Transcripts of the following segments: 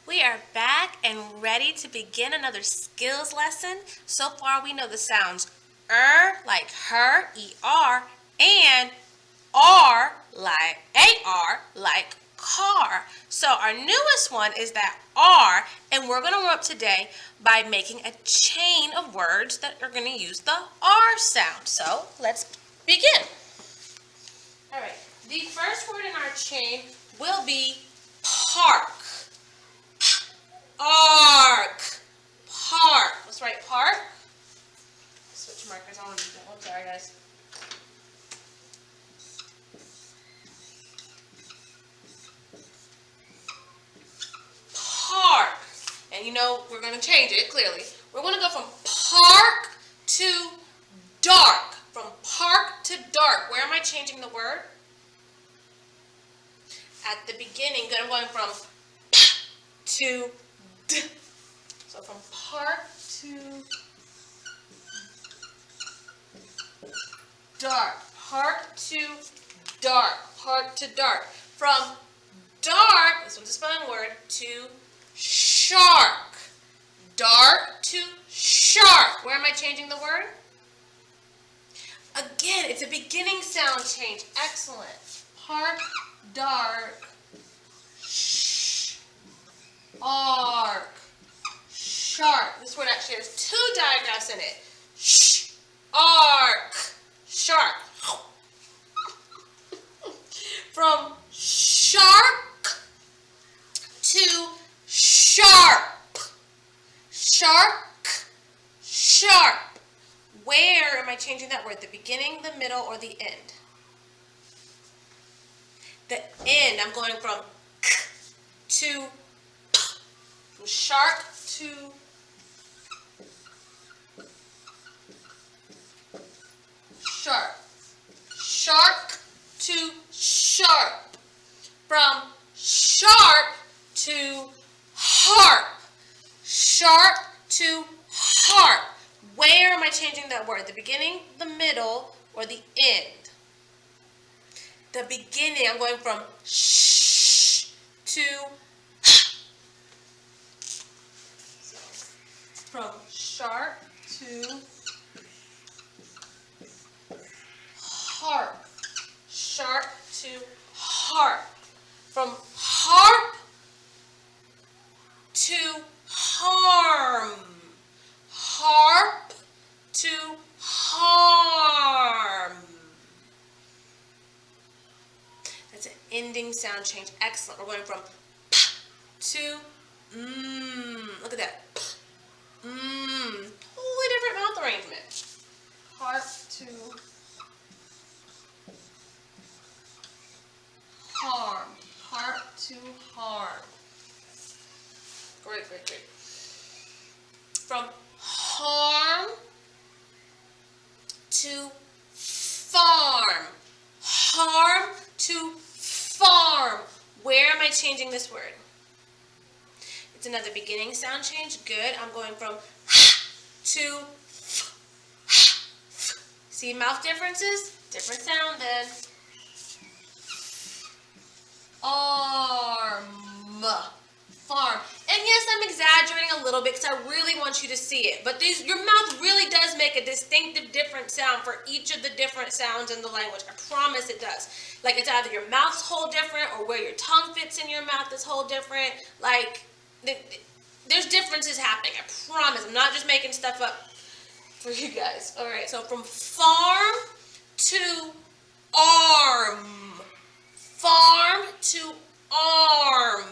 We are back and ready to begin another skills lesson. So far we know the sounds like her, ER, and R like AR like car. So our newest one is that R, and we're going to warm up today by making a chain of words that are going to use the R sound. So let's begin. All right, the first word in our chain will be park. Ark. Park. Let's write park. Switch markers on. Oh, sorry, guys. Park. And you know, we're going to change it, clearly. We're going to go from park to dark. From park to dark. Where am I changing the word? At the beginning, I'm going from to D. So from park to dark. Park to dark. Park to dark. From dark, this one's a spelling word, to shark. Dark to shark. Where am I changing the word? Again, it's a beginning sound change. Excellent. Park, dark, ark, shark. This word actually has two digraphs in it. Ark, shark. From shark to sharp. Shark, sharp. Where am I changing that word? The beginning, the middle, or the end? The end. I'm going from k to p. From shark to sharp. Shark to sharp. From sharp to harp. Sharp to harp. Where am I changing that word? The beginning, the middle, or the end? The beginning. I'm going from sh to h. So, from sharp to harp. Sharp to harp. From harp to harm. Harp to harm. That's an ending sound change. Excellent. We're going from p to Look at that. Totally different mouth arrangement. Harp to harm. Harp to harm. Great, great, great. From harm to farm. Harm to farm. Where am I changing this word? It's another beginning sound change. Good. I'm going from to see mouth differences? Different sound then. Arm. Farm. And yes, I'm exaggerating a little bit because I really want you to see it. But your mouth really does make a distinctive different sound for each of the different sounds in the language. I promise it does. Like it's either your mouth's whole different or where your tongue fits in your mouth is whole different. Like there's differences happening. I promise. I'm not just making stuff up for you guys. All right. So from farm to arm. Farm to arm.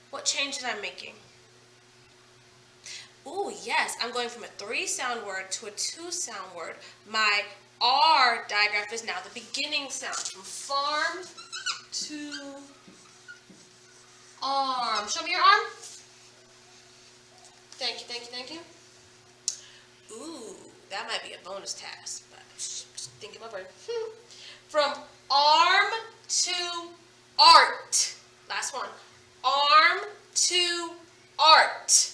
What change did I making? Ooh, yes, I'm going from a 3-sound word to a 2-sound word. My R digraph is now the beginning sound. From farm to arm. Show me your arm. Thank you, thank you, thank you. Ooh, that might be a bonus task, but just thinking my brain. From arm to art. Last one. Arm to art.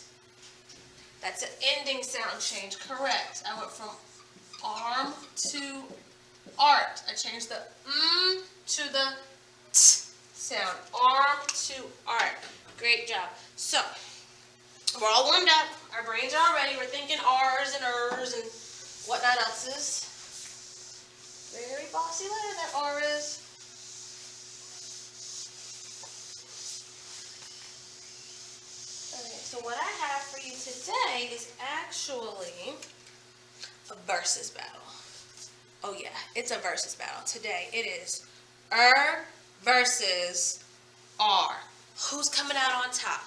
That's an ending sound change. Correct. I went from arm to art. I changed the to the t sound. Arm to art. Great job. So, we're all warmed up. Our brains are all ready. We're thinking R's and R's and whatnot else's. Very bossy letter, that R is. Okay, so what I have for you today is actually a versus battle. Oh yeah, it's a versus battle. Today it is versus R. Who's coming out on top?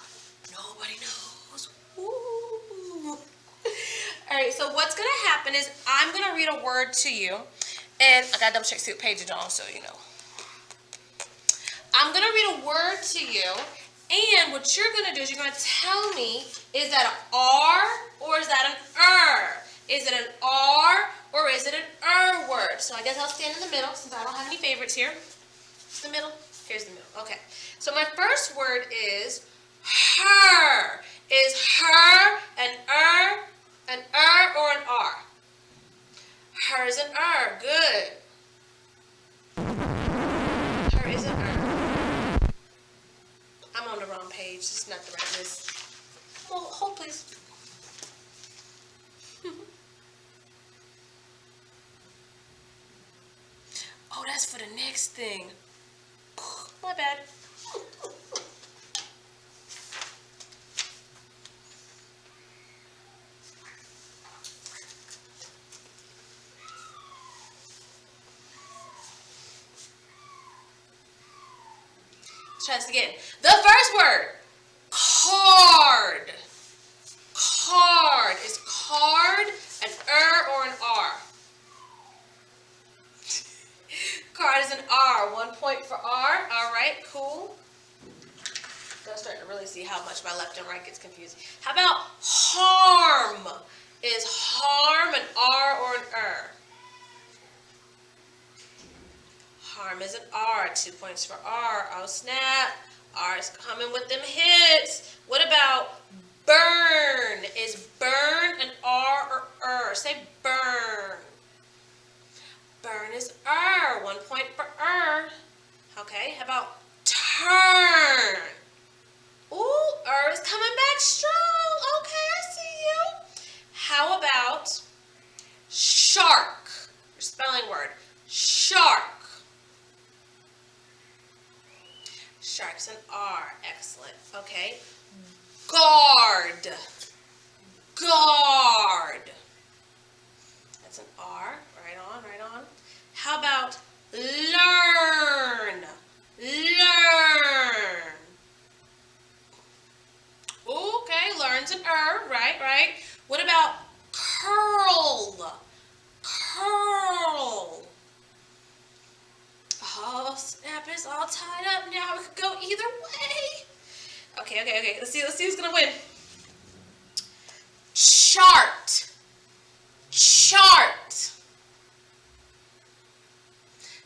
Nobody knows. Ooh. All right, so what's going to happen is I'm going to read a word to you, and I got to double check see what page it's on, so you know. I'm going to read a word to you, and what you're going to do is you're going to tell me, is that an R or is that an Is it an R or is it an word? So I guess I'll stand in the middle since I don't have any favorites here. The middle? Here's the middle. Okay. So my first word is her. Is her an or an R? Her is an Good. Her is an I'm on the wrong page. It's not the right list. Well, hold please. Oh, that's for the next thing. My bad. Let's try this again. The first word, card. Card. Is card an or an R? Card is an R. 1 point for R. All right, cool. I'm starting to really see how much my left and right gets confused. How about harm? Is harm an R or an Harm is an R. 2 points for R. Oh, snap. R is coming with them hits. What about burn? Is burn an R or Say burn. Burn is 1 point for Okay, how about turn? Ooh, is coming back strong. Okay, I see you. How about shark? Your spelling word. Shark. Shark's an R. Excellent. Okay. Guard. Guard. That's an R. Right on, right on. How about learn? Learn. Okay, learn's an right, right. What about curl? Curl. Oh, snap, it's all tied up now. It could go either way. Okay. Let's see who's gonna win. Chart. Chart.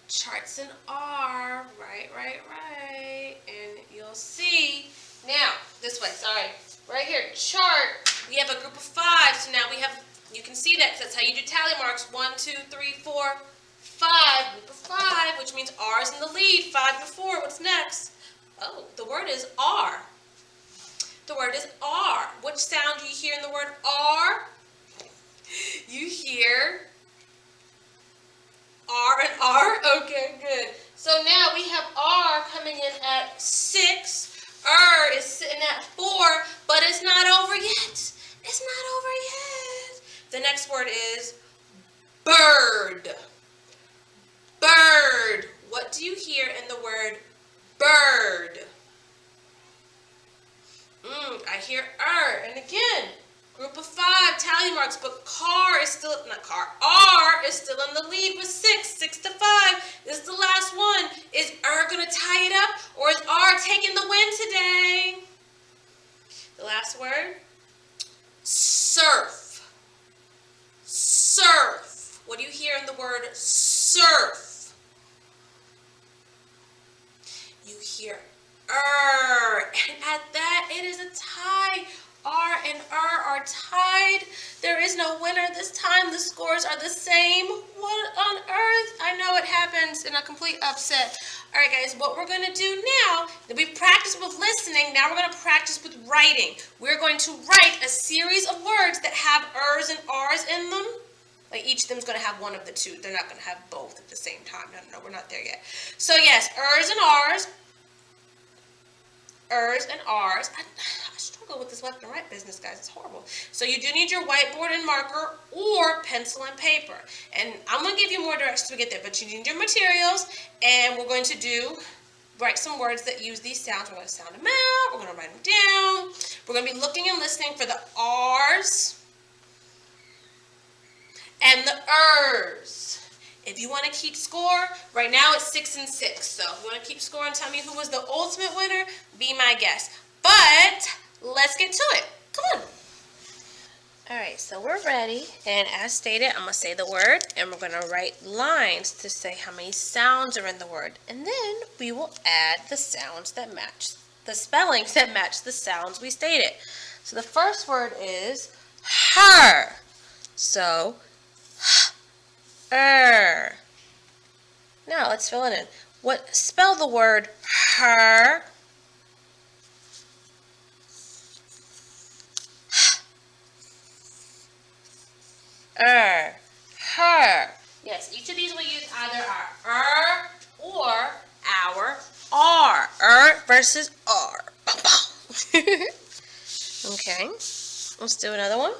Chart's an R. Right. And you'll see. Now, this way, sorry. Right here, chart. We have a group of 5. So now you can see that because that's how you do tally marks. 1, 2, 3, 4, 5. Group of 5, which means R is in the lead. 5 to 4. What's next? Oh, the word is R. The word is R. Which sound do you hear in the word R? You hear R and R? Okay, good. So now we have R coming in at 6. Is sitting at 4, but it's not over yet. It's not over yet. The next word is bird. Bird. What do you hear in the word bird? I hear And again, group of 5 tally marks, but R is still in the lead with 6. 6 to 5. This is the last one. Is going to tie it up, or is R taking the win today? The last word, surf. Surf. What do you hear in the word surf? You hear And at that, it is a tie. R and are are tied. There is no winner this time. The scores are the same. What on earth? I know it happens in a complete upset. All right, guys, what we're going to do now, we've practiced with listening. Now we're going to practice with writing. We're going to write a series of words that have ers and rs in them. Like each of them is going to have one of the two. They're not going to have both at the same time. No, we're not there yet. So yes, ers and rs. Ers and Rs. I struggle with this left and right business, guys. It's horrible. So you do need your whiteboard and marker or pencil and paper. And I'm going to give you more directions to get there, but you need your materials, and we're going to write some words that use these sounds. We're going to sound them out. We're going to write them down. We're going to be looking and listening for the Rs and the ers. If you want to keep score, right now it's 6-6. So if you want to keep score and tell me who was the ultimate winner, be my guest. But let's get to it. Come on. All right, so we're ready. And as stated, I'm going to say the word, and we're going to write lines to say how many sounds are in the word. And then we will add the sounds that match, the spellings that match the sounds we stated. So the first word is her. So, Now let's fill it in. Spell the word her? Her. Yes, each of these will use either our or our R. Versus R. Okay, let's do another one.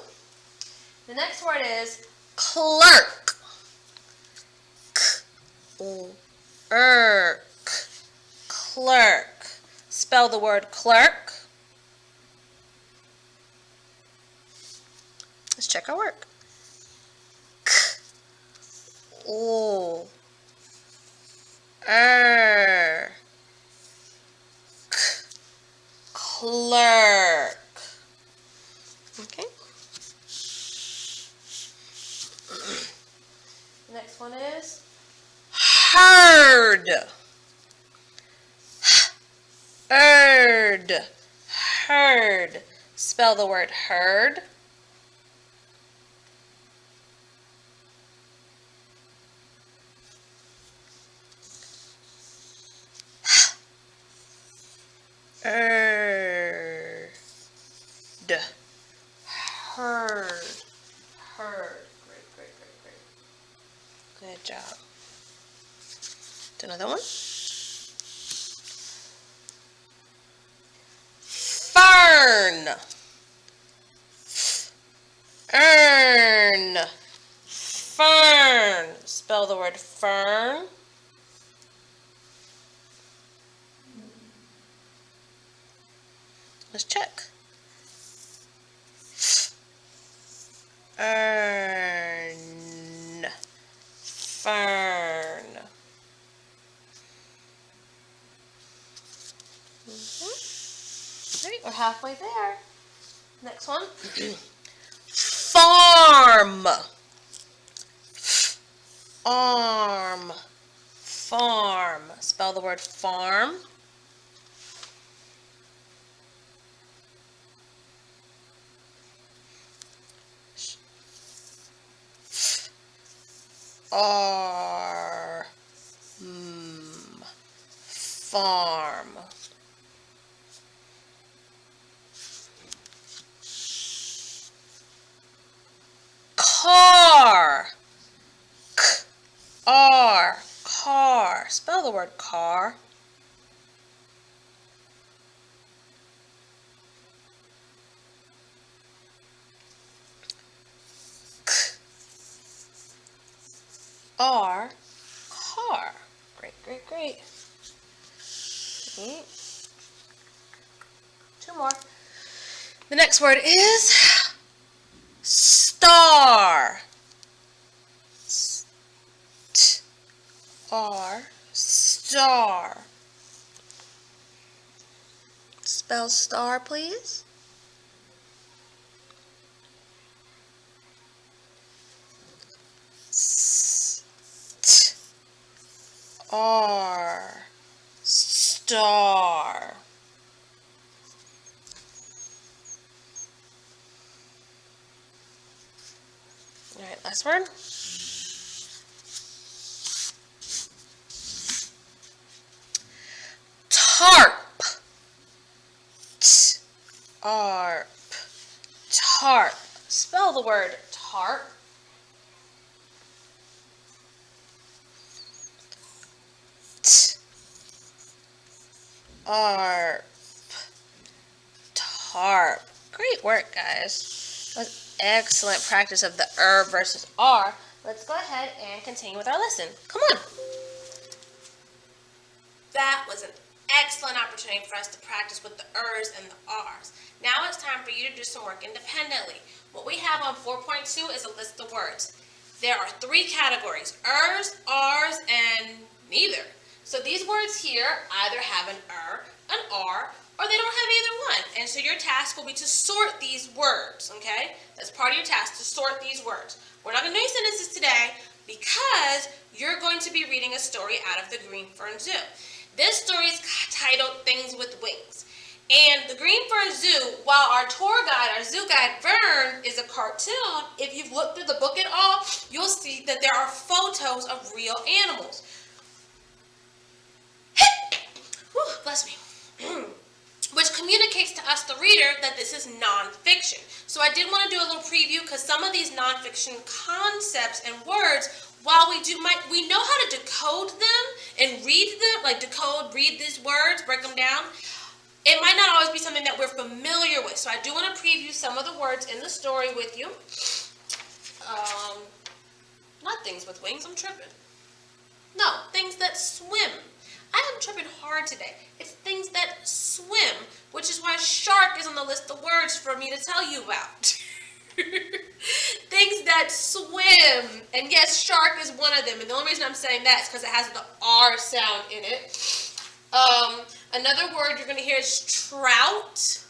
The next word is clerk. Clerk. Spell the word clerk. Let's check our work. Clerk. Okay. The next one is heard. Heard. Spell the word heard. Heard. Great. Good job. Do another one. Fern. Fern. Spell the word fern. Let's check. Fern. All right, we're halfway there. Next one. Farm. Farm. Spell the word farm. Farm. Car. Car. Spell the word car. Car. Great. Two more. The next word is star. Star. Spell star, please. Star. last word. Tarp. Tarp. Tarp. Spell the word tarp. Tarp. Tarp. Great work, guys. That was excellent practice of the versus R. Let's go ahead and continue with our lesson. Come on. That was an excellent opportunity for us to practice with the and the R's. Now it's time for you to do some work independently. What we have on 4.2 is a list of words. There are 3 categories: R's, and neither. So these words here either have an an R, or they don't have either one. And so your task will be to sort these words, okay? That's part of your task, to sort these words. We're not going to do any sentences today because you're going to be reading a story out of the Greenfern Zoo. This story is titled Things with Wings. And the Greenfern Zoo, while our tour guide, our zoo guide, Vern, is a cartoon, if you've looked through the book at all, you'll see that there are photos of real animals. Whew, bless me. Which communicates to us, the reader, that this is nonfiction. So I did want to do a little preview because some of these nonfiction concepts and words, while we know how to decode them and read them, like decode, read these words, break them down, it might not always be something that we're familiar with. So I do want to preview some of the words in the story with you. Not things with wings, I'm tripping. No, things that swim. I am tripping hard today. It's things that swim, which is why shark is on the list of words for me to tell you about. Things that swim. And yes, shark is one of them. And the only reason I'm saying that is because it has the R sound in it. Another word you're going to hear is trout.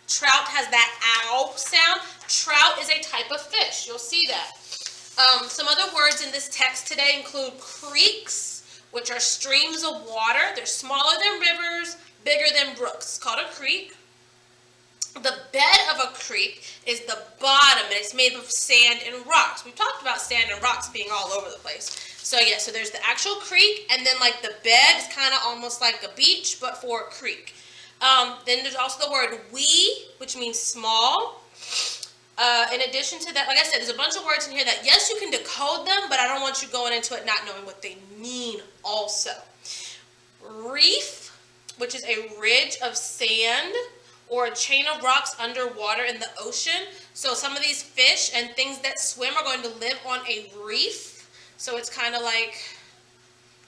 Trout has that ow sound. Trout is a type of fish. You'll see that. Some other words in this text today include creeks, which are streams of water. They're smaller than rivers, bigger than brooks. It's called a creek. The bed of a creek is the bottom, and it's made of sand and rocks. We've talked about sand and rocks being all over the place. So yeah, so there's the actual creek, and then like the bed is kind of almost like a beach, but for a creek. Then there's also the word wee, which means small. In addition to that, like I said, there's a bunch of words in here that, yes, you can decode them, but I don't want you going into it not knowing what they mean also. Reef, which is a ridge of sand or a chain of rocks underwater in the ocean. So some of these fish and things that swim are going to live on a reef. So it's kind of like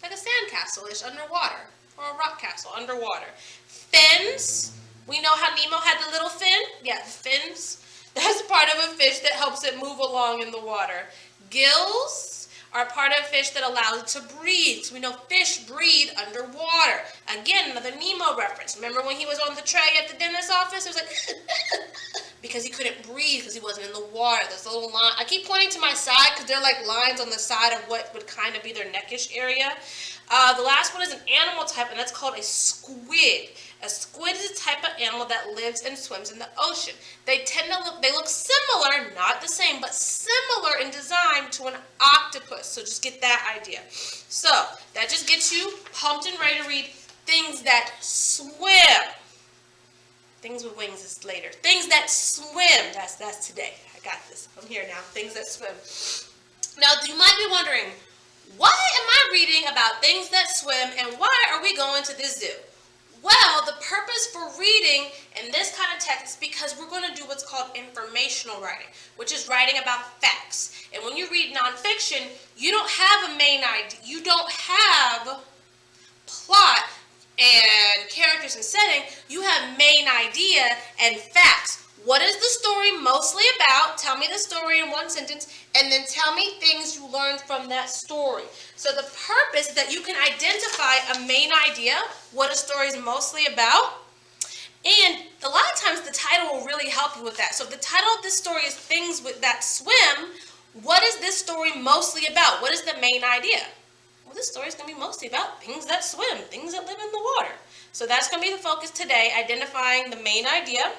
a sand castle-ish underwater, or a rock castle underwater. Fins, we know how Nemo had the little fin. Yeah, fins. That's part of a fish that helps it move along in the water. Gills are part of a fish that allows it to breathe. So we know fish breathe underwater. Again, another Nemo reference. Remember when he was on the tray at the dentist's office? It was like, because he couldn't breathe because he wasn't in the water. There's a little line. I keep pointing to my side because they're like lines on the side of what would kind of be their neckish area. The last one is an animal type, and that's called a squid. A squid is a type of animal that lives and swims in the ocean. They look similar, not the same, but similar in design to an octopus. So just get that idea. So that just gets you pumped and ready to read things that swim. Things with wings is later. Things that swim. That's today. I got this. I'm here now. Things that swim. Now you might be wondering, why am I reading about things that swim and why are we going to this zoo? Well, the purpose for reading in this kind of text is because we're going to do what's called informational writing, which is writing about facts. And when you read nonfiction, you don't have a main idea. You don't have plot and characters and setting. You have main idea and facts. What is the story mostly about? Tell me the story in one sentence, and then tell me things you learned from that story. So the purpose is that you can identify a main idea, what a story is mostly about, and a lot of times the title will really help you with that. So if the title of this story is Things That Swim, what is this story mostly about? What is the main idea? Well, this story is going to be mostly about things that swim, things that live in the water. So that's going to be the focus today, identifying the main idea,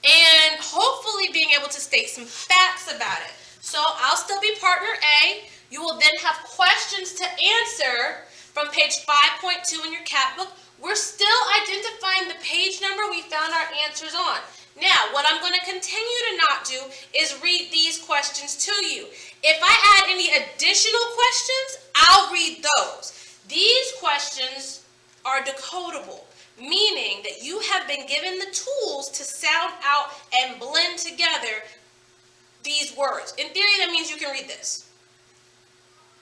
and hopefully being able to state some facts about it. So I'll still be partner A. You will then have questions to answer from page 5.2 in your cat book. We're still identifying the page number we found our answers on. Now, what I'm going to continue to not do is read these questions to you. If I add any additional questions, I'll read those. These questions are decodable, meaning that you have been given the tools to sound out and blend together these words. In theory, that means you can read this.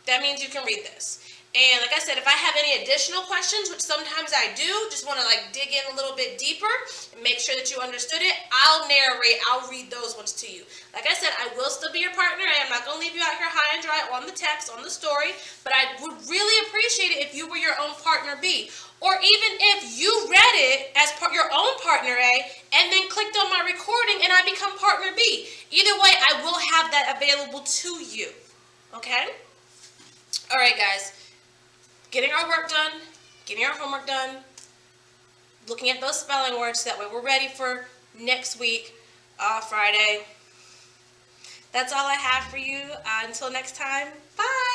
That means you can read this. And like I said, if I have any additional questions, which sometimes I do, just want to dig in a little bit deeper and make sure that you understood it, I'll narrate, I'll read those ones to you. Like I said, I will still be your partner. I am not going to leave you out here high and dry on the text, on the story, but I would really appreciate it if you were your own partner B. Or even if you read it as your own partner A and then clicked on my recording and I become partner B. Either way, I will have that available to you. Okay? All right, guys. Getting our work done, getting our homework done, looking at those spelling words so that way we're ready for next week, Friday. That's all I have for you. Until next time, bye.